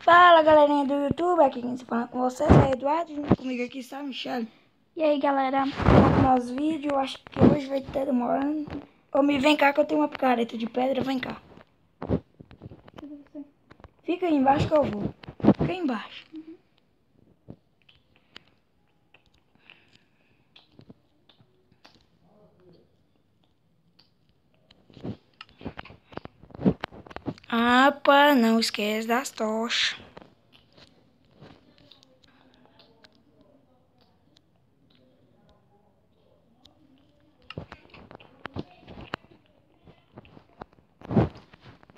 Fala galerinha do YouTube, aqui quem se fala com vocês é Eduardo, junto comigo aqui está a Michelle. E aí galera, Vamos no nosso vídeo, acho que hoje vai estar demorando. Ô, vem cá que eu tenho uma picareta de pedra, vem cá. Fica aí embaixo que eu vou. Fica aí embaixo. Pá, não esquece das tochas.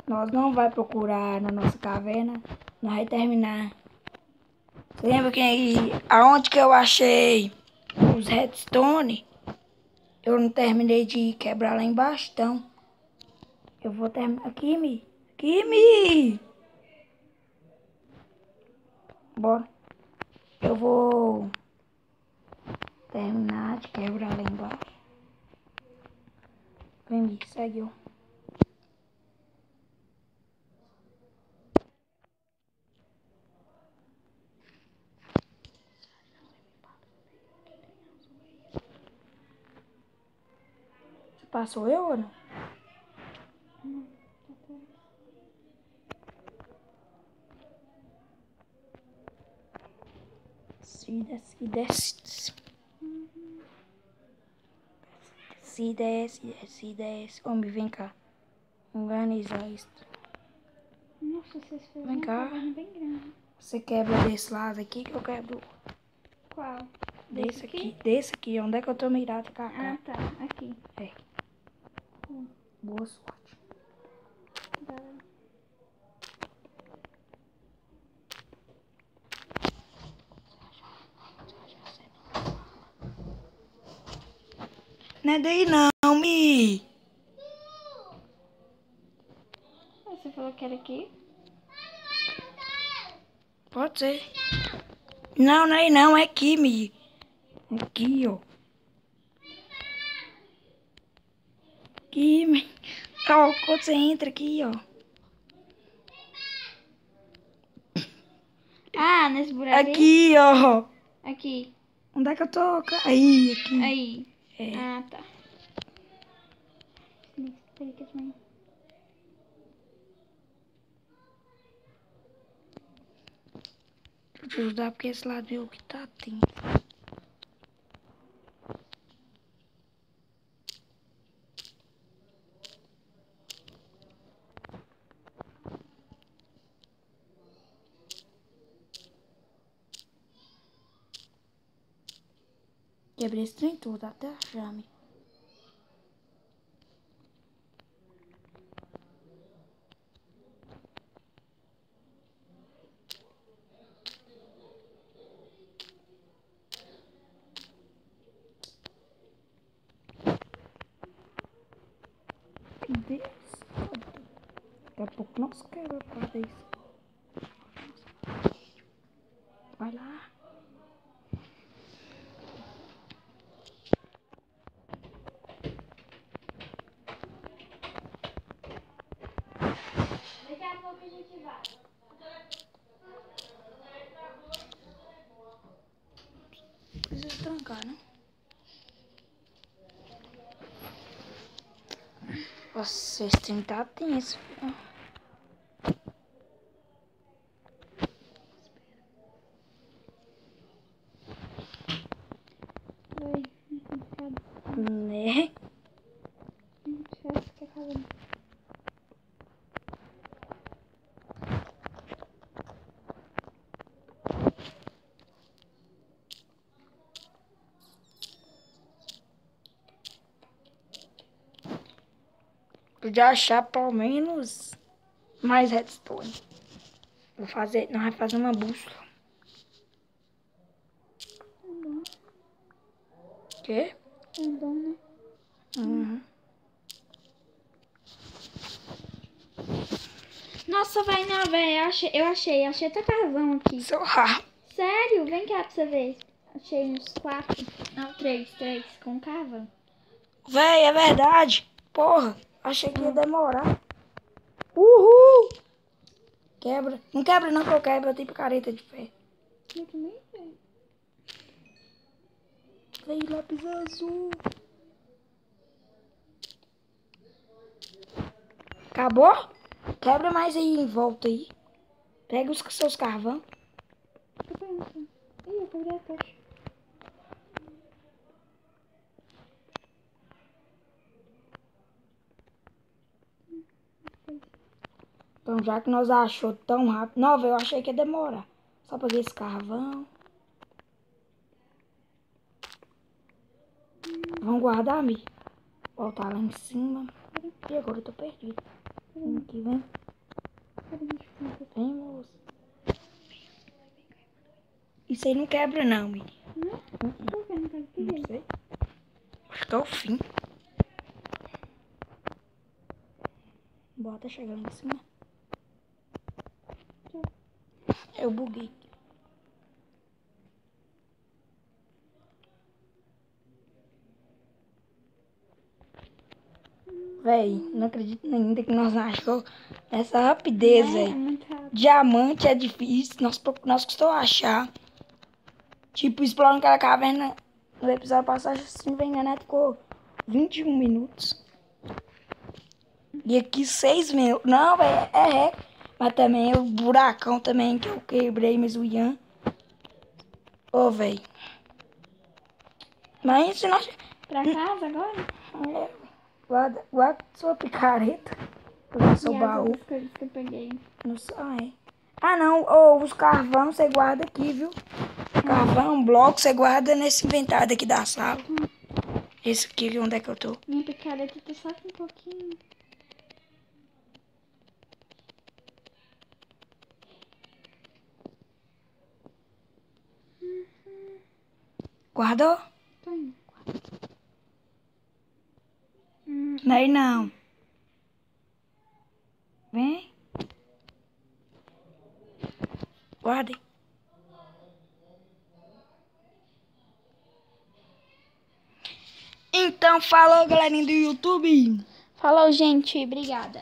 Nós não vai procurar na nossa caverna, nós vai terminar. Você lembra aonde que eu achei os redstone? Eu não terminei de quebrar lá embaixo, então eu vou terminar aqui, Bora. Eu vou terminar de quebrar lá embaixo. Vem, Mi, segue eu. Você passou eu ou não? Desce. Desce. Homem, vem cá. Organizar isso. nossa, vocês fizeram Vem cá. uma caverna bem grande. Você quebra desse lado aqui que eu quebro. Qual? Desse aqui. Onde é que eu tô mirado, cá? Ah, tá. Aqui. É. Boa sorte. Não é daí não, Mi. Você falou que era aqui? Pode ser. Não é aí não, é aqui, Mi. Aqui, ó. Aqui, Mi. Ó, quando você entra aqui, ó. Ah, nesse buraco Aqui, ó. Aqui. Onde é que eu tô? Aí, aqui. Aí. É. Ah, tá. Peraí que eu também... Vou te ajudar porque esse lado viu que tá tenso. Quebrei esse trem todo, até a chame. Deus. Daqui a pouco nós quebra por causa disso. Vai lá. Daqui a pouco a gente vai. Precisa trancar, né? Nossa, esse trem tá tenso. Oi, complicado. Né? Chato que acabou. Podia achar pelo menos mais redstone. Nós vai fazer uma bússola. Quê? É bom, né? Uhum. Nossa, vai não, velho. Eu achei até carvão aqui. Seu rabo. Sério? Vem cá pra você ver. Achei uns 4. Não, 3 com carvão. Véi, é verdade. Porra, achei que ia demorar. Uhul! Quebra. Não quebra não que eu quebro, eu tenho picareta de ferro. Eu também sei. Vem, lápis azul. Acabou? Quebra mais aí em volta aí. Pega os seus carvão. Tô pensando. Ih, eu quebrei a tocha. Então, já que nós achou tão rápido. Não, velho, eu achei que ia demorar. Só peguei esse carvão. Vamos guardar, amigo. Voltar lá em cima. E agora eu tô perdido. Vem aqui, vem. Vem, moço. Isso aí não quebra não, amigo. Não? Por que não tá aqui? Não sei. Acho que é o fim. Bota chegando em cima. Eu buguei. Véi, não acredito ainda que nós achou essa rapidez, É véi. muito rápido. Diamante é difícil. Nós custou achar. Tipo, explorando aquela caverna. No episódio passado, se não me engano, ficou 21 minutos. E aqui 6 minutos. Não, véi, é ré. Mas também o buracão também que eu quebrei, mas o Ian. Ô, véi. Mas se nós... Pra casa agora? É, guarda sua picareta. Guarda seu E as baú. outras coisas que eu peguei. Não sai. Ah, não. Ô, os carvão você guarda aqui, viu? Carvão, bloco, você guarda nesse inventário aqui da sala. Esse aqui, onde é que eu tô? Minha picareta tá só com um pouquinho. Guardou? Tô indo. Não aí não. Vem. Guardem. Então, falou, galerinha do YouTube. Falou, gente. Obrigada.